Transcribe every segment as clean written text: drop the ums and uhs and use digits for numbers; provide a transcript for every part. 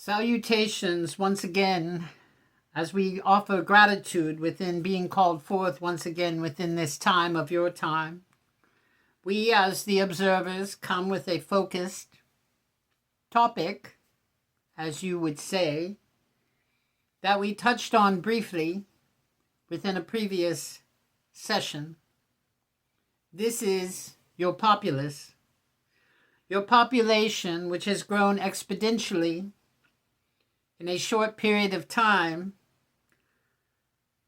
Salutations once again, as we offer gratitude within being called forth once again within this time of your time. We, as the observers, come with a focused topic, as you would say, that we touched on briefly within a previous session. This is your populace, your population, which has grown exponentially in a short period of time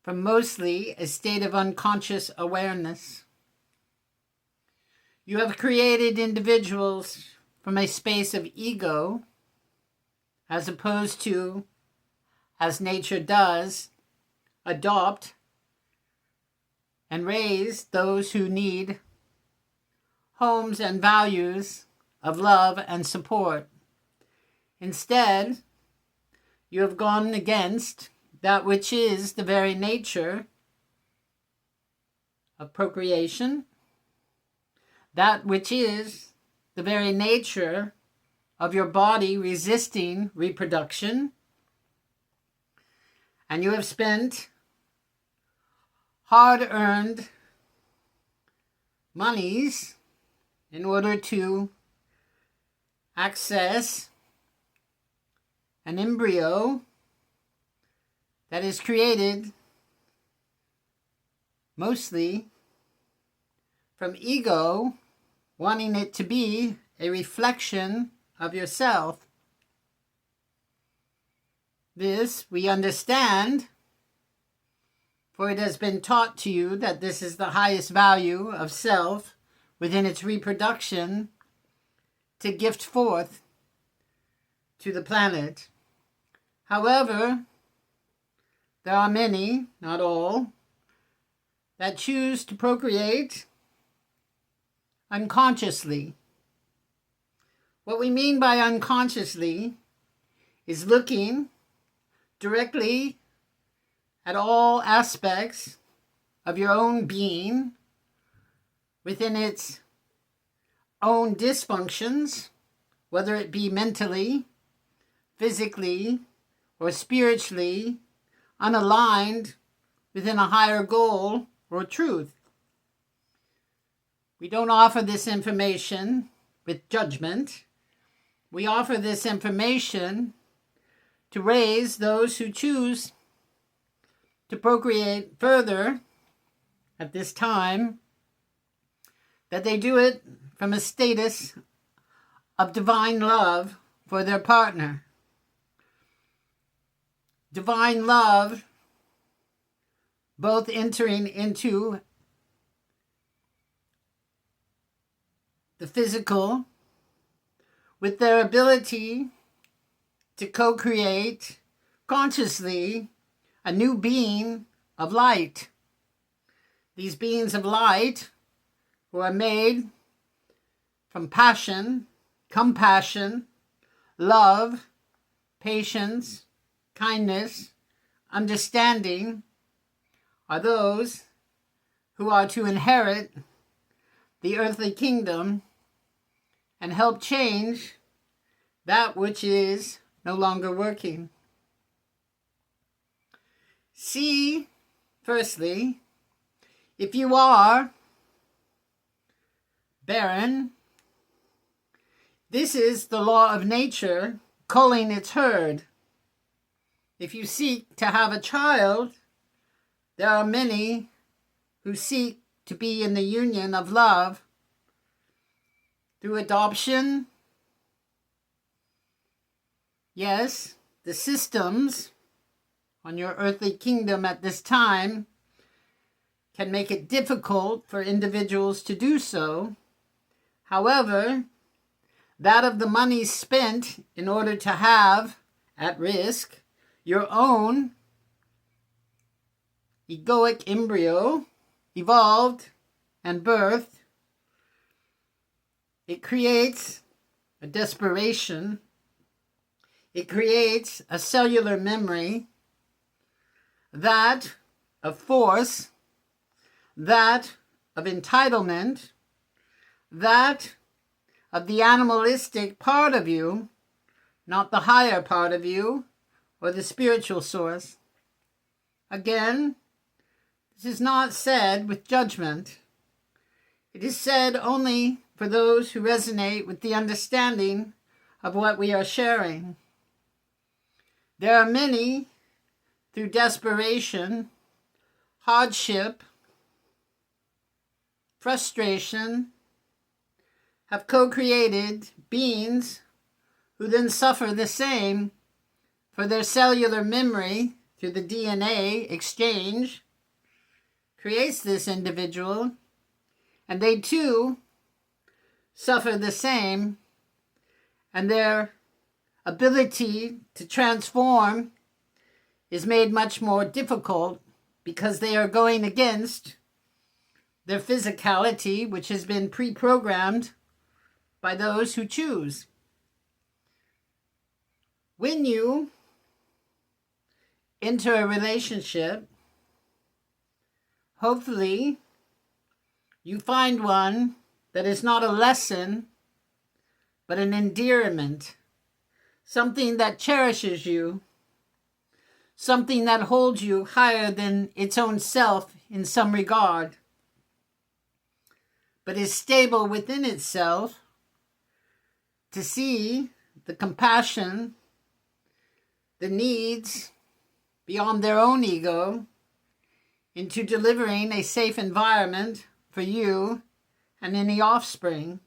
from mostly a state of unconscious awareness. You have created individuals from a space of ego, as opposed to, as nature does, adopt and raise those who need homes and values of love and support. Instead, you have gone against that which is the very nature of procreation, that which is the very nature of your body resisting reproduction, and you have spent hard-earned monies in order to access an embryo that is created mostly from ego, wanting it to be a reflection of yourself. This we understand, for it has been taught to you that this is the highest value of self within its reproduction to gift forth to the planet. However, there are many, not all, that choose to procreate unconsciously. What we mean by unconsciously is looking directly at all aspects of your own being within its own dysfunctions, whether it be mentally, physically, or spiritually unaligned within a higher goal or truth. We don't offer this information with judgment. We offer this information to raise those who choose to procreate further at this time, that they do it from a status of divine love for their partner. Divine love, both entering into the physical with their ability to co-create consciously a new being of light. These beings of light who are made from passion, compassion, love, patience, kindness, understanding, are those who are to inherit the earthly kingdom and help change that which is no longer working. See, firstly, if you are barren, this is the law of nature culling its herd. If you seek to have a child, there are many who seek to be in the union of love through adoption. Yes, the systems on your earthly kingdom at this time can make it difficult for individuals to do so. However, that of the money spent in order to have, at risk, your own egoic embryo evolved and birthed, it creates a desperation. It creates a cellular memory, that of force, that of entitlement, that of the animalistic part of you not the higher part of you or the spiritual source. Again, this is not said with judgment. It is said only for those who resonate with the understanding of what we are sharing. There are many, through desperation, hardship, frustration, have co-created beings who then suffer the same for their cellular memory through the DNA exchange creates this individual, and they too suffer the same, and their ability to transform is made much more difficult because they are going against their physicality, which has been pre-programmed by those who choose. When you enter a relationship, hopefully you find one that is not a lesson, but an endearment, something that cherishes you, something that holds you higher than its own self in some regard, but is stable within itself to see the compassion, the needs beyond their own ego, into delivering a safe environment for you and any offspring.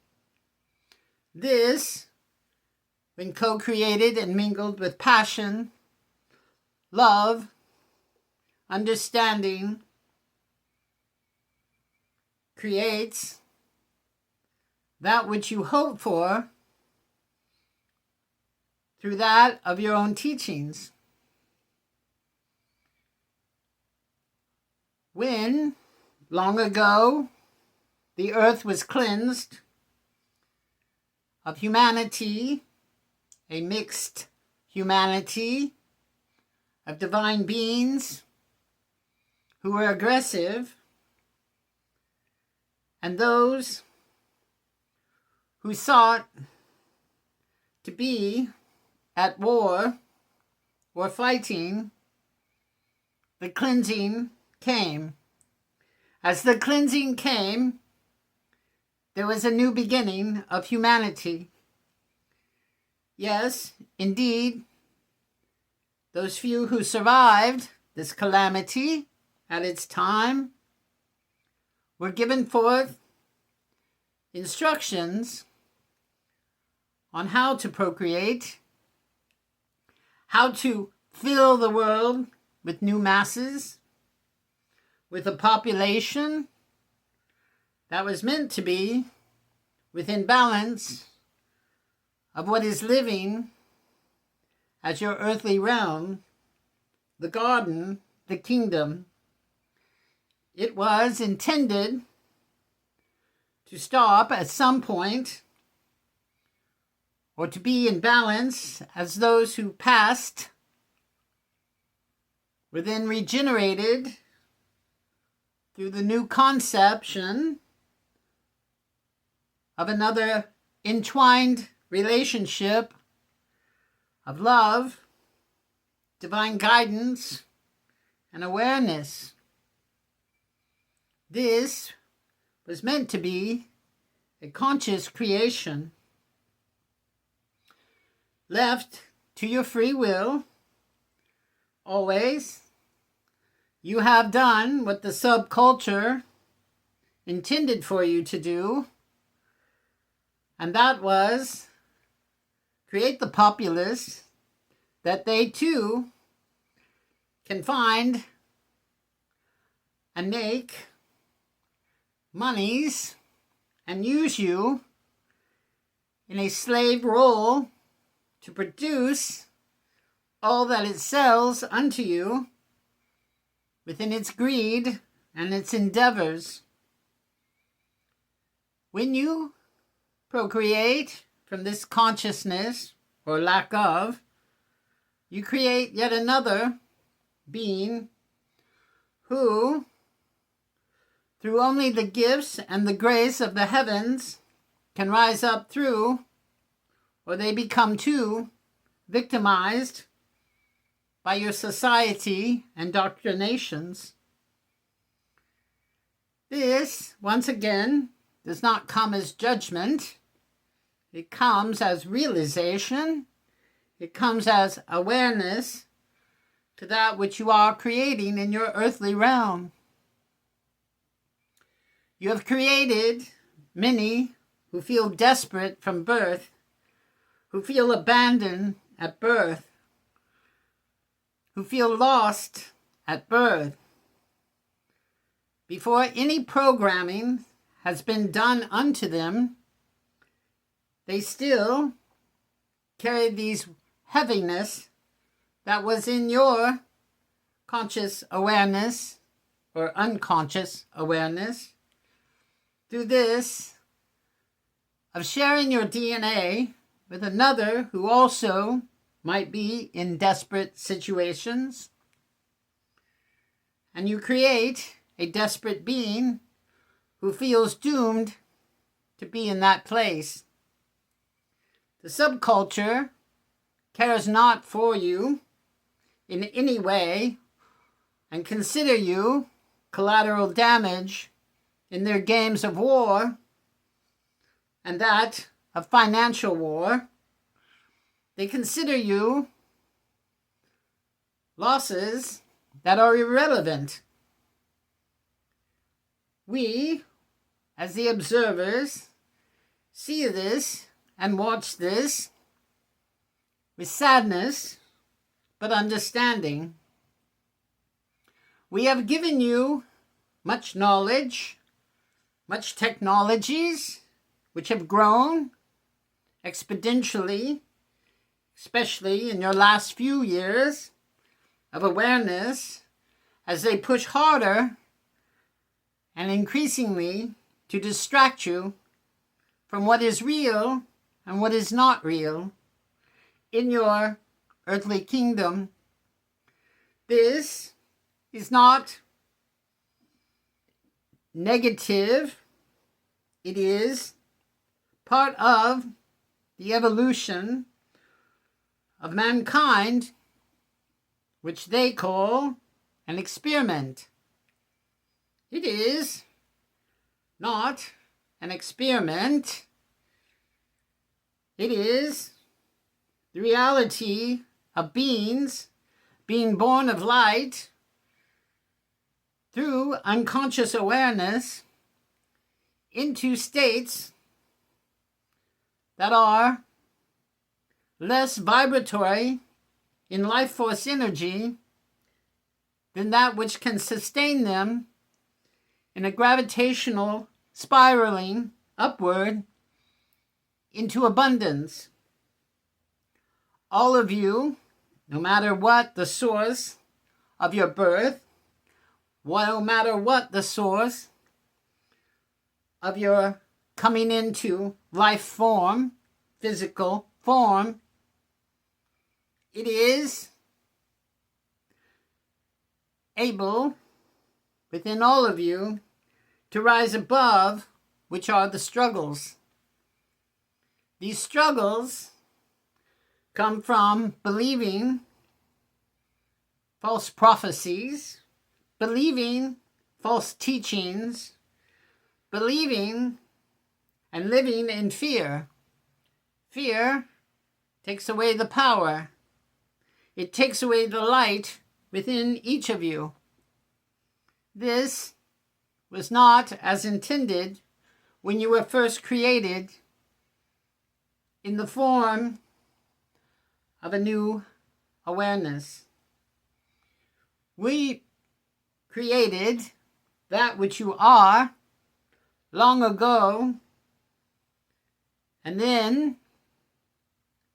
This, when co-created and mingled with passion, love, understanding, creates that which you hope for through that of your own teachings. When, long ago, the earth was cleansed of humanity, a mixed humanity of divine beings who were aggressive, and those who sought to be at war or fighting, the cleansing came. As the cleansing came, there was a new beginning of humanity. Yes, indeed, those few who survived this calamity at its time were given forth instructions on how to procreate, how to fill the world with new masses, with a population that was meant to be within balance of what is living as your earthly realm, the garden, the kingdom. It was intended to stop at some point, or to be in balance as those who passed were then regenerated through the new conception of another entwined relationship of love, divine guidance, and awareness. This was meant to be a conscious creation. Left to your free will, always, you have done what the subculture intended for you to do, and that was create the populace that they too can find and make monies and use you in a slave role to produce all that it sells unto you within its greed and its endeavors. When you procreate from this consciousness, or lack of, you create yet another being who, through only the gifts and the grace of the heavens, can rise up through, or they become to, victimized by your society and indoctrinations. This, once again, does not come as judgment. It comes as realization. It comes as awareness to that which you are creating in your earthly realm. You have created many who feel desperate from birth, who feel abandoned at birth, who feel lost at birth. Before any programming has been done unto them, they still carry these heaviness that was in your conscious awareness or unconscious awareness through this of sharing your DNA with another who also might be in desperate situations. And you create a desperate being who feels doomed to be in that place. The subculture cares not for you in any way and consider you collateral damage in their games of war and that of financial war. They consider you losses that are irrelevant. We, as the observers, see this and watch this with sadness, but understanding. We have given you much knowledge, much technologies, which have grown exponentially, especially in your last few years of awareness, as they push harder and increasingly to distract you from what is real and what is not real in your earthly kingdom. This is not negative. It is part of the evolution of mankind, which they call an experiment. It is not an experiment. It is the reality of beings being born of light through unconscious awareness into states that are less vibratory in life force energy than that which can sustain them in a gravitational spiraling upward into abundance. All of you, no matter what the source of your birth, no matter what the source of your coming into life form, physical form, it is able within all of you to rise above, which are the struggles. These struggles come from believing false prophecies, believing false teachings, believing and living in fear. Fear takes away the power. It takes away the light within each of you. This was not as intended when you were first created in the form of a new awareness. We created that which you are long ago, and then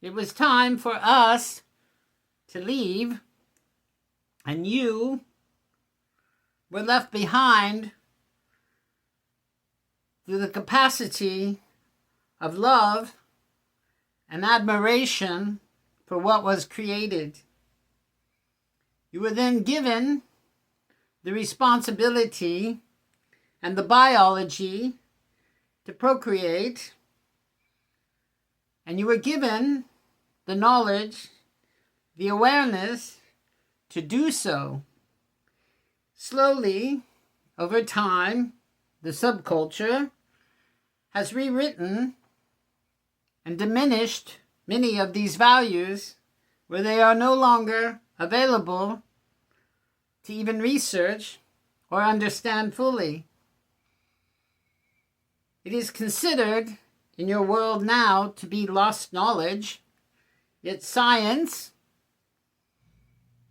it was time for us to leave, and you were left behind through the capacity of love and admiration for what was created. You were then given the responsibility and the biology to procreate, and you were given the knowledge the awareness to do so. Slowly, over time, the subculture has rewritten and diminished many of these values where they are no longer available to even research or understand fully. It is considered in your world now to be lost knowledge, yet science,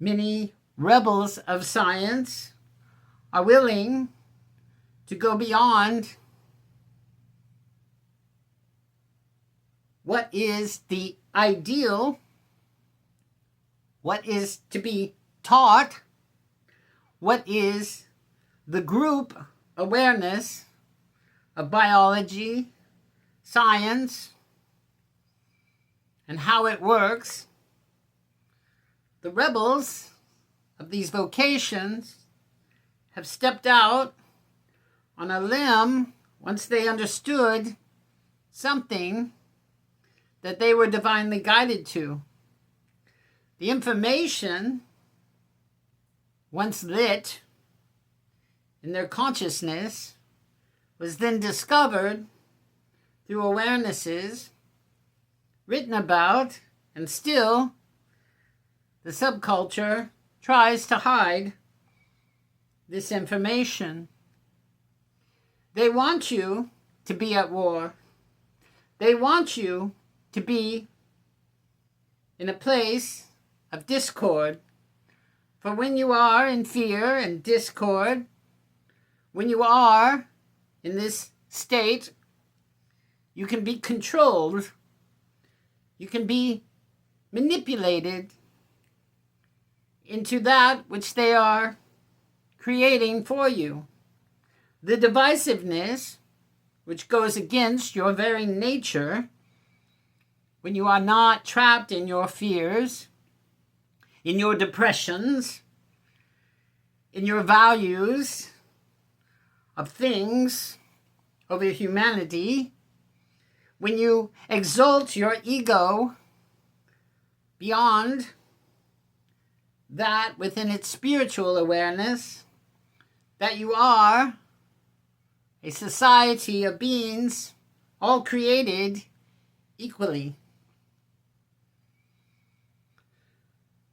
many rebels of science, are willing to go beyond what is the ideal, what is to be taught, what is the group awareness of biology, science, and how it works. The rebels of these vocations have stepped out on a limb once they understood something that they were divinely guided to. The information, once lit in their consciousness, was then discovered through awarenesses, written about, and still the subculture tries to hide this information. They want you to be at war. They want you to be in a place of discord. For when you are in fear and discord, when you are in this state, you can be controlled. You can be manipulated into that which they are creating for you. The divisiveness, which goes against your very nature, when you are not trapped in your fears, in your depressions, in your values of things over humanity, when you exalt your ego beyond that within its spiritual awareness, that you are a society of beings all created equally.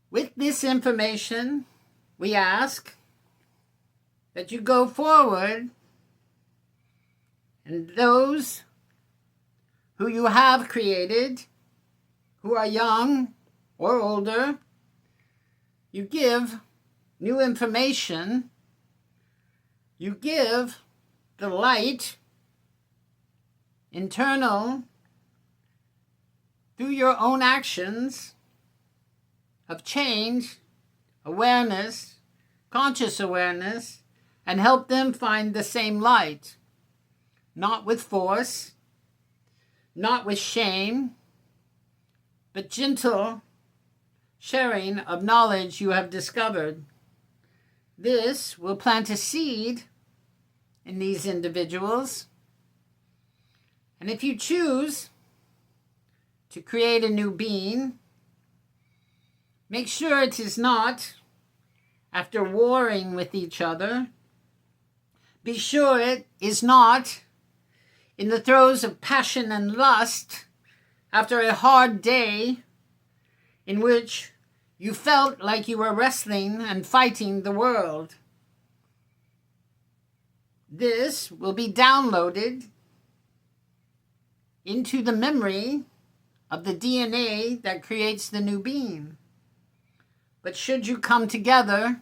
With this information, we ask that you go forward, and those who you have created, who are young or older, you give new information, you give the light, internal, through your own actions of change, awareness, conscious awareness, and help them find the same light, not with force, not with shame, but gentle sharing of knowledge you have discovered. This will plant a seed in these individuals. And if you choose to create a new being, make sure it is not after warring with each other. Be sure it is not in the throes of passion and lust after a hard day in which you felt like you were wrestling and fighting the world. This will be downloaded into the memory of the DNA that creates the new being. But should you come together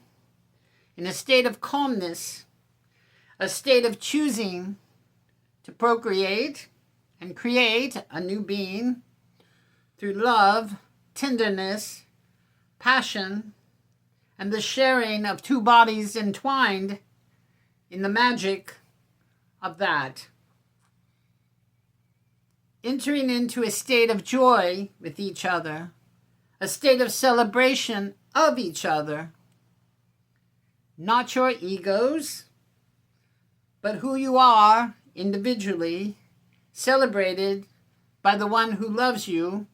in a state of calmness, a state of choosing to procreate and create a new being through love, tenderness, passion, and the sharing of two bodies entwined in the magic of that. Entering into a state of joy with each other, a state of celebration of each other. Not your egos, but who you are individually, celebrated by the one who loves you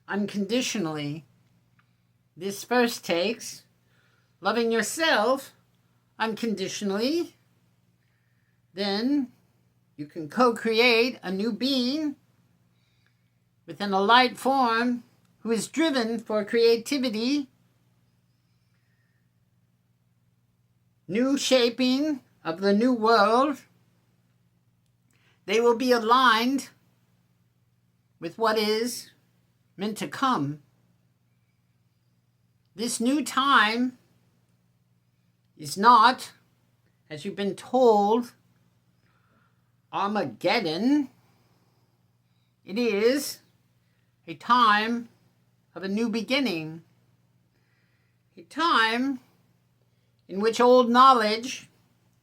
unconditionally. This first takes loving yourself unconditionally. Then you can co-create a new being within a light form who is driven for creativity, new shaping of the new world. They will be aligned with what is meant to come. This new time is not, as you've been told, Armageddon. It is a time of a new beginning, a time in which old knowledge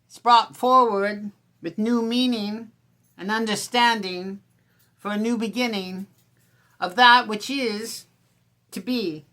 is brought forward with new meaning and understanding for a new beginning of that which is to be.